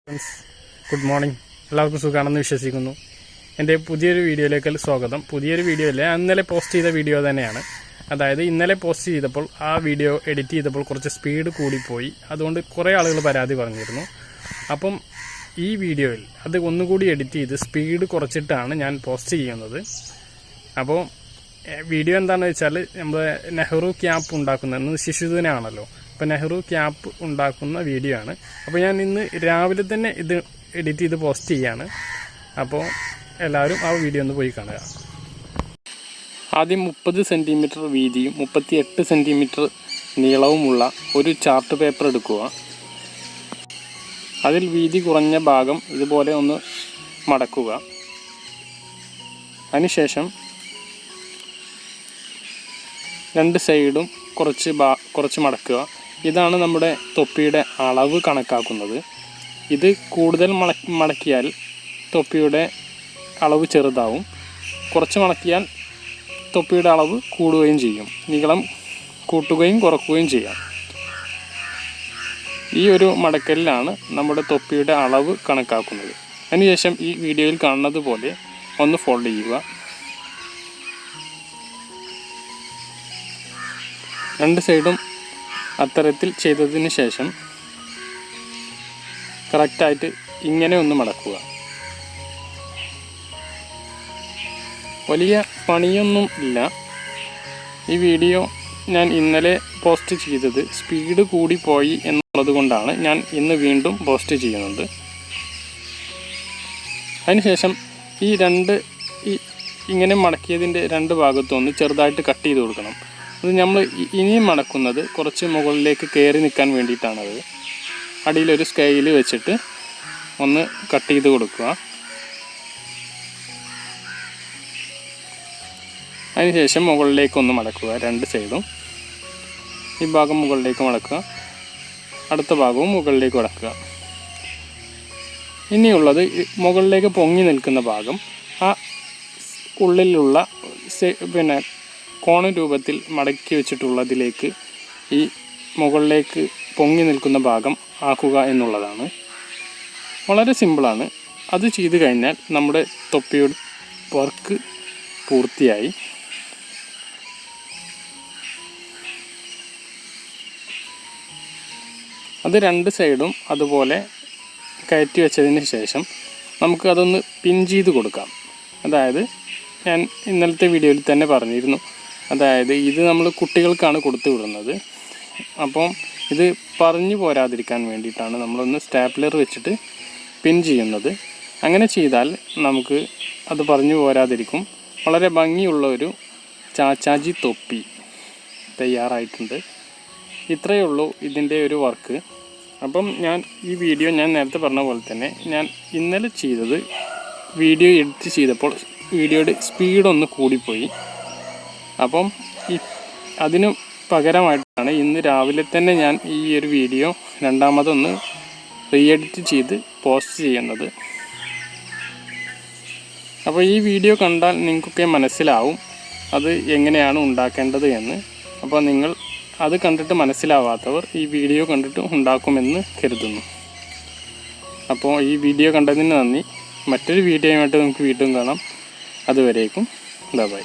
Friends, good morning. എല്ലാവർക്കും സുഖമാണെന്ന് വിശ്വസിക്കുന്നു. എൻ്റെ പുതിയൊരു വീഡിയോയിലേക്ക് സ്വാഗതം. പുതിയൊരു വീഡിയോ അല്ലേ, ഇന്നലെ പോസ്റ്റ് ചെയ്ത വീഡിയോ തന്നെയാണ്. അതായത് ഇന്നലെ പോസ്റ്റ് ചെയ്തപ്പോൾ ആ വീഡിയോ എഡിറ്റ് ചെയ്തപ്പോൾ കുറച്ച് സ്പീഡ് കൂടിപ്പോയി. അതുകൊണ്ട് കുറേ ആളുകൾ പരാതി പറഞ്ഞിരുന്നു. അപ്പം ഈ വീഡിയോയിൽ അത് ഒന്നുകൂടി എഡിറ്റ് ചെയ്ത് സ്പീഡ് കുറച്ചിട്ടാണ് ഞാൻ പോസ്റ്റ് ചെയ്യുന്നത്. അപ്പോൾ വീഡിയോ എന്താണെന്ന് വെച്ചാൽ, നമ്മൾ നെഹ്റു ക്യാപ്പ് ഉണ്ടാക്കുന്നത് ശിശുദിനാണല്ലോ. അപ്പോൾ നെഹ്റു ക്യാപ്പ് ഉണ്ടാക്കുന്ന വീഡിയോ ആണ്. അപ്പോൾ ഞാൻ ഇന്ന് രാവിലെ തന്നെ ഇത് എഡിറ്റ് ചെയ്ത് പോസ്റ്റ് ചെയ്യാണ്. അപ്പോൾ എല്ലാവരും ആ വീഡിയോ ഒന്ന് പോയി കാണുക. ആദ്യം 30 സെൻറ്റിമീറ്റർ വീതിയും 38 സെൻറ്റിമീറ്റർ നീളവുമുള്ള ഒരു ചാർട്ട് പേപ്പർ എടുക്കുക. അതിൽ വീതി കുറഞ്ഞ ഭാഗം ഇതുപോലെ ഒന്ന് മടക്കുക. അതിനുശേഷം രണ്ട് സൈഡും കുറച്ച് മടക്കുക. ഇതാണ് നമ്മുടെ തൊപ്പിയുടെ അളവ് കണക്കാക്കുന്നത്. ഇത് കൂടുതൽ മടക്കിയാൽ തൊപ്പിയുടെ അളവ് ചെറുതാവും, കുറച്ച് മടക്കിയാൽ തൊപ്പിയുടെ അളവ് കൂടുകയും ചെയ്യും. നീളം കൂട്ടുകയും കുറക്കുകയും ചെയ്യാം. ഈ ഒരു മടക്കലിലാണ് നമ്മുടെ തൊപ്പിയുടെ അളവ് കണക്കാക്കുന്നത്. അതിനുശേഷം ഈ വീഡിയോയിൽ കാണുന്നത് പോലെ ഒന്ന് ഫോൾഡ് ചെയ്യുക. രണ്ട് സൈഡും അത്തരത്തിൽ ചെയ്തതിന് ശേഷം കറക്റ്റായിട്ട് ഇങ്ങനെ ഒന്ന് മടക്കുക. വലിയ പണിയൊന്നും ഇല്ല. ഈ വീഡിയോ ഞാൻ ഇന്നലെ പോസ്റ്റ് ചെയ്തത് സ്പീഡ് കൂടിപ്പോയി എന്നുള്ളത് കൊണ്ടാണ് ഞാൻ ഇന്ന് വീണ്ടും പോസ്റ്റ് ചെയ്യുന്നത്. അതിനുശേഷം ഇങ്ങനെ മടക്കിയതിൻ്റെ രണ്ട് ഭാഗത്തൊന്ന് ചെറുതായിട്ട് കട്ട് ചെയ്ത് കൊടുക്കണം. അത് നമ്മൾ ഇനിയും മടക്കുന്നത് കുറച്ച് മുകളിലേക്ക് കയറി നിൽക്കാൻ വേണ്ടിയിട്ടാണത്. അടിയിലൊരു സ്കെയിൽ വെച്ചിട്ട് ഒന്ന് കട്ട് ചെയ്ത് കൊടുക്കുക. അതിനുശേഷം മുകളിലേക്കൊന്ന് മടക്കുക. രണ്ട് സൈഡും ഈ ഭാഗം മുകളിലേക്ക് മടക്കുക, അടുത്ത ഭാഗവും മുകളിലേക്ക് മടക്കുക. ഇനിയുള്ളത് മുകളിലേക്ക് പൊങ്ങി നിൽക്കുന്ന ഭാഗം, ആ ഉള്ളിലുള്ള കോണ രൂപത്തിൽ മടക്കി വെച്ചിട്ടുള്ളതിലേക്ക് ഈ മുകളിലേക്ക് പൊങ്ങി നിൽക്കുന്ന ഭാഗം ആക്കുക എന്നുള്ളതാണ്. വളരെ സിമ്പിളാണ്. അത് ചെയ്ത് കഴിഞ്ഞാൽ നമ്മുടെ തൊപ്പിയുടെ വർക്ക് പൂർത്തിയായി. അത് രണ്ട് സൈഡും അതുപോലെ കയറ്റി വെച്ചതിന് ശേഷം നമുക്ക് അതൊന്ന് പിൻ ചെയ്ത് കൊടുക്കാം. അതായത് ഞാൻ ഇന്നലത്തെ വീഡിയോയിൽ തന്നെ പറഞ്ഞിരുന്നു, അതായത് ഇത് നമ്മൾ കുട്ടികൾക്കാണ് കൊടുത്തു വിടുന്നത്. അപ്പം ഇത് പറഞ്ഞു പോരാതിരിക്കാൻ വേണ്ടിയിട്ടാണ് നമ്മളൊന്ന് സ്റ്റാപ്ലർ വെച്ചിട്ട് പിൻ ചെയ്യുന്നത്. അങ്ങനെ ചെയ്താൽ നമുക്ക് അത് പറഞ്ഞു പോരാതിരിക്കും. വളരെ ഭംഗിയുള്ള ഒരു ചാച്ചാജി തൊപ്പി തയ്യാറായിട്ടുണ്ട്. ഇത്രയേ ഉള്ളൂ ഇതിൻ്റെ ഒരു വർക്ക്. അപ്പം ഈ വീഡിയോ ഞാൻ നേരത്തെ പറഞ്ഞ പോലെ തന്നെ ഞാൻ ഇന്നലെ ചെയ്തത് വീഡിയോ എഡിറ്റ് ചെയ്തപ്പോൾ വീഡിയോയുടെ സ്പീഡൊന്ന് കൂടിപ്പോയി. അപ്പം അതിന് പകരമായിട്ടാണ് ഇന്ന് രാവിലെ തന്നെ ഞാൻ ഈ ഒരു വീഡിയോ രണ്ടാമതൊന്ന് റീ എഡിറ്റ് ചെയ്ത് പോസ്റ്റ് ചെയ്യുന്നത്. അപ്പോൾ ഈ വീഡിയോ കണ്ടാൽ നിങ്ങൾക്കൊക്കെ മനസ്സിലാവും അത് എങ്ങനെയാണ് ഉണ്ടാക്കേണ്ടത് എന്ന്. അപ്പോൾ നിങ്ങൾ അത് കണ്ടിട്ട് മനസ്സിലാവാത്തവർ ഈ വീഡിയോ കണ്ടിട്ട് ഉണ്ടാക്കുമെന്ന് കരുതുന്നു. അപ്പോൾ ഈ വീഡിയോ കണ്ടതിന് നന്ദി. മറ്റൊരു വീഡിയോയുമായിട്ട് നമുക്ക് വീണ്ടും കാണാം. അതുവരേക്കും ബൈ.